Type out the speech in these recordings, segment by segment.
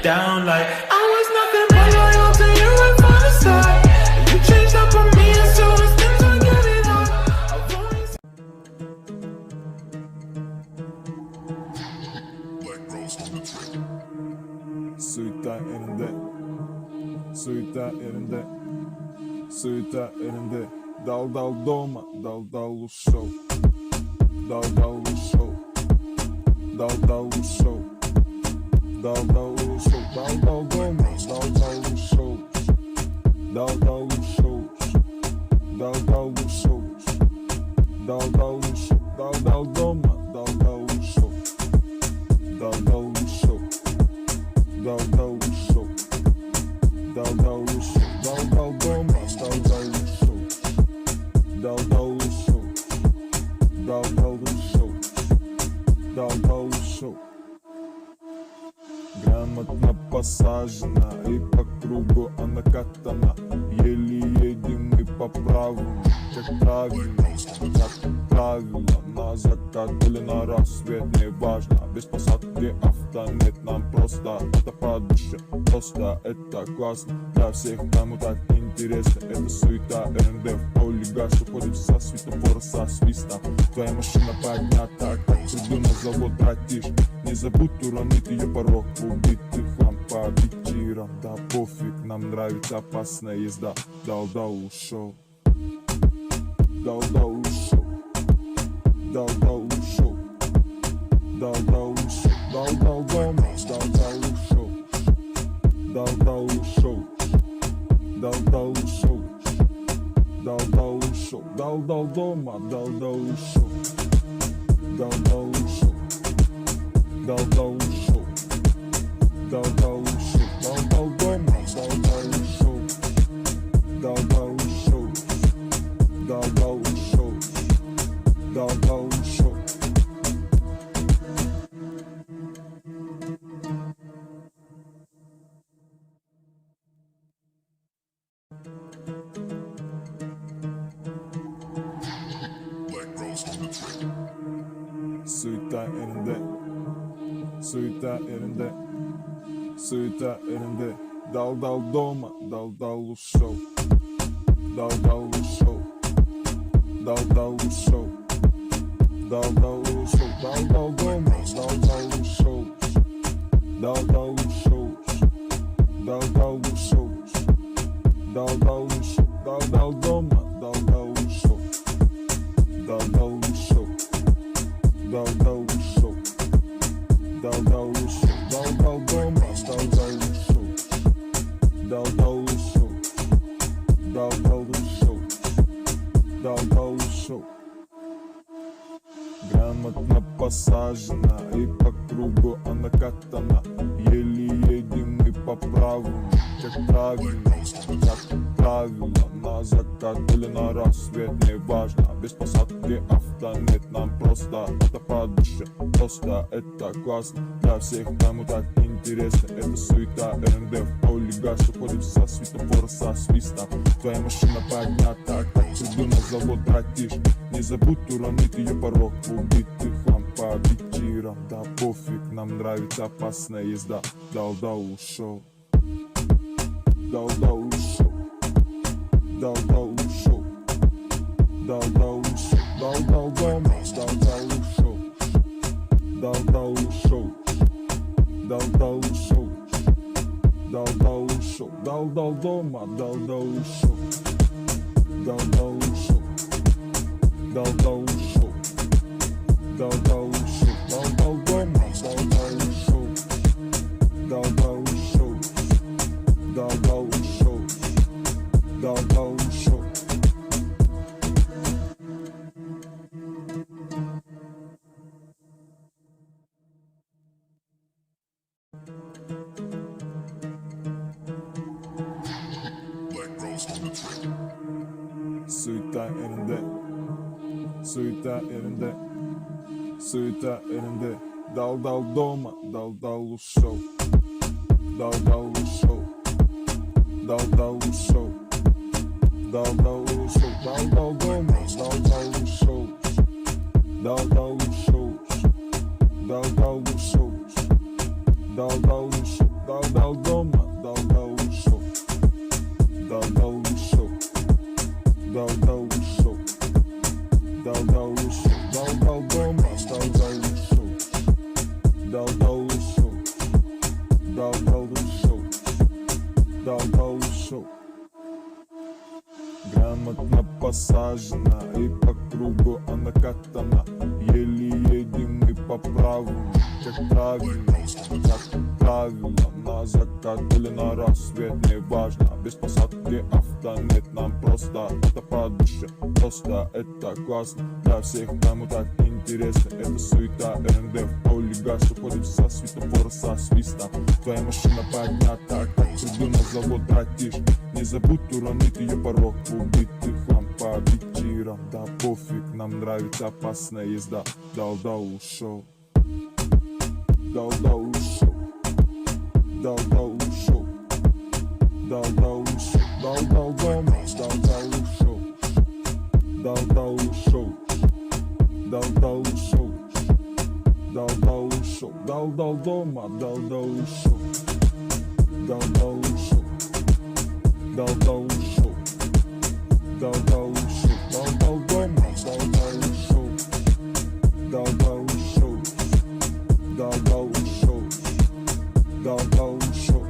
it down like I was nothing but loyal to you right from the start. You changed up on me as soon as things were getting hard. I've always Suita elinde, suita elinde, suita elinde. Dal dal doma, dal dal show, dal dal show, dal dal show, dal dal show, dal dal doma, dal dal show, dal dal show, dal dal show, dal dal show, dal dal doma, dal dal show, dal dal show. Dal dal show, dal dal show, dal dal doma, dal dal show, dal dal show, dal dal show, dal dal show. Грамотно посажена и по кругу она катана. Еле едем и по правому, как правильно, как правило. На закат или на рассвет, неважно. Без посадки автомет, нам просто это по душе. Просто это классно, для всех кому так интересно. Это суета, РНД в поле газ, уходим со светофора, со свистом. Твоя машина поднята, как придумал завод, братиш. Не забудь уронить ее порог, убитый хлам по вечерам. Да пофиг, нам нравится опасная езда. Дал-дал ушел, дал-дал ушел, дал-дал ушел, дал-дал ушел, дал-дал дома, дал-дал ушел, дал-дал ушел, дал-дал ушел, дал-дал ушел, дал-дал дома, дал-дал ушел, дал-дал ушел, дал-дал ушел, дал-дал ушел, дал-дал дома, дал-дал ушел, дал-дал ушел, дал-дал ушел, дал-дал ушел. Suita elinde, suita elinde, suita elinde. Dal dal doma, dal dal show, dal dal show, dal dal show, dal dal show, dal dal doma, dal dal show, dal dal show, dal dal show, dal dal show, dal dal doma, dal dal show, dal dal show, dal dal show, dal dal show, dal dal doma, dal dal show, dal dal show, dal dal show, dal dal show. Грамотно посажена и по кругу она катана. Еле едем и по правому, как правильно, как правило. На закат или на рассвет, неважно. Без посадки автомет, нам просто это по душе. Просто это классно, для всех кому так интересно. Это суета, РНД в поле газ, уходим со светофора, со свистом. Твоя машина поднята, как придумал завод, братиш. Не забудь уронить ее порог, убитый хлам по вечерам. Да пофиг, нам нравится опасная езда. Дал-дал ушел, дал-дал ушел, дал-дал ушел, дал-дал ушел, дал-дал дома, дал-дал ушел, дал-дал ушел, дал-дал ушел, дал-дал ушел, дал-дал дома, дал-дал ушел, дал-дал ушел, дал-дал ушел, дал-дал ушел, дал-дал дома, дал-дал ушел, дал-дал ушел, дал-дал ушел, дал-дал ушел. Suita elinde, suita elinde, suita elinde. Dal dal doma, dal dal show, dal dal show, dal dal show, dal dal show, dal dal doma, dal dal show, dal dal show, dal dal show, dal dal show, дал дома, дал ушел, дал ушел, дал ушел, дал ушел, дал дома, дал ушел, дал ушел, дал ушел, дал ушел. Грамотно посажена и по кругу она катана. Еле едем мы по правому, как правильно, как правило. На закат или на рассвет, не важно. Без посадки авто нет, нам просто это по душе. Просто это классно, для всех кому так интересно. Это суета, РНД в поле газ. Уходим со светофора, со свистом. Твоя машина поднята, как приду на завод, братиш. Не забудь уронить ее порог, убитый хлам по вечерам. Да пофиг, нам нравится опасная езда. Дал ушел, дал ушел, дал ушел, дал ушел, дал дома, дал ушел, дал ушел, дал ушел, дал ушел, дал дома, дал ушел, дал ушел, дал ушел, дал ушел, дал дома, дал ушел, дал ушел, дал ушел, дал ушел.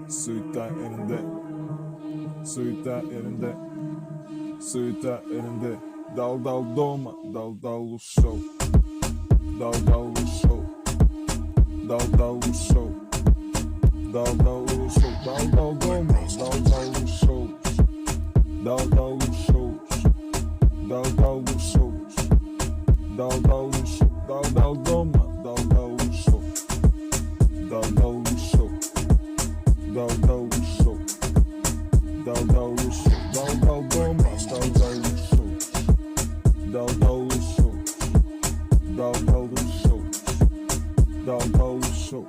Суета РНД, суета РНД, суета РНД. Дал дома, дал ушел, дал ушел, дал ушел, дал ушел, дал дома, дал ушел, дал ушел, дал ушел, дал ушел, дал дома, дал ушел, дал ушел, дал ушел, дал ушел, дал дома, дал ушел, дал ушел, дал ушел, дал ушел.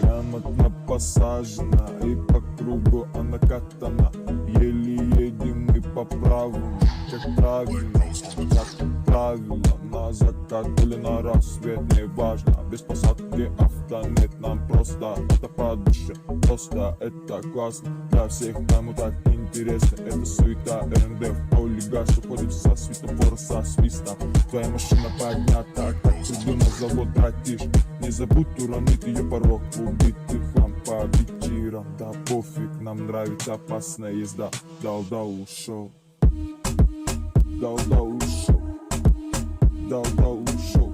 Грамотно посажена и по кругу она катана. Еле едем мы по правому, как правильно, как правило. На закат или на рассвет, не важно. Без посадки авто нет, нам просто это по душе. Просто это классно, для всех кому так интересно. Это суета, РНД в поле газ. Уходим со светофора, со свистом. Твоя машина поднята, как приду на завод, братиш. Не забудь уронить ее порог, убитый хлам по вечерам. Да пофиг, нам нравится опасная езда. Дал ушел, дал ушел, дал ушел,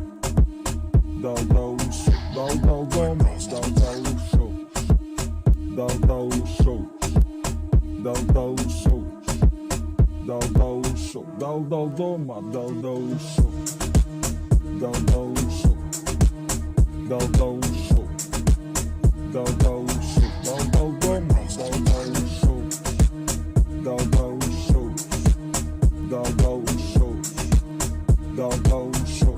дал ушел, дал дома, дал ушел, дал ушел, дал ушел, дал ушел, дал дома, дал ушел, дал ушел, дал ушел, дал ушел, дал дома, дал ушел, дал ушел, дал ушел, дал ушел.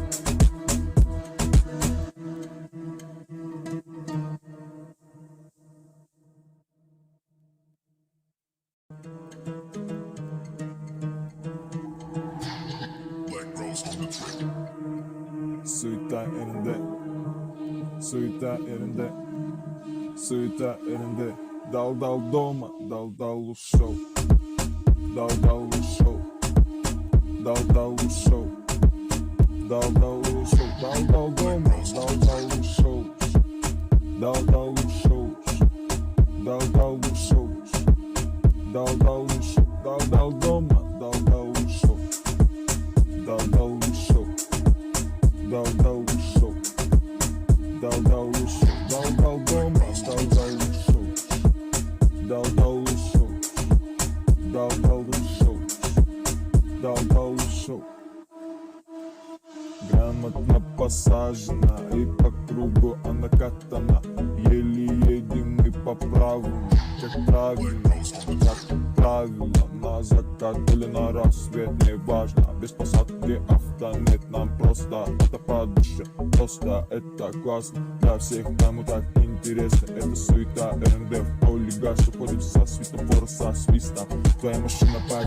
Суета РНД, суета РНД, суета РНД. Дал дома, дал ушел, дал ушел, дал ушел, дал ушел, дал дома, дал ушел, дал ушел, дал ушел, дал ушел, дал дома, дал ушел, дал ушел, дал ушел, дал ушел, дал дома, дал ушел, дал ушел, дал ушел, дал ушел. Грамотно посажена и по кругу она катана. Еле едем мы по правому, как правильно, как правила. На закат или на рассвет, не важно. Без посадки автонет, нам просто это по душе. Просто это классно для всех, кому так интересно. Это суета РНД в поле газ, уходим со светофора со свистом. Твоя машина по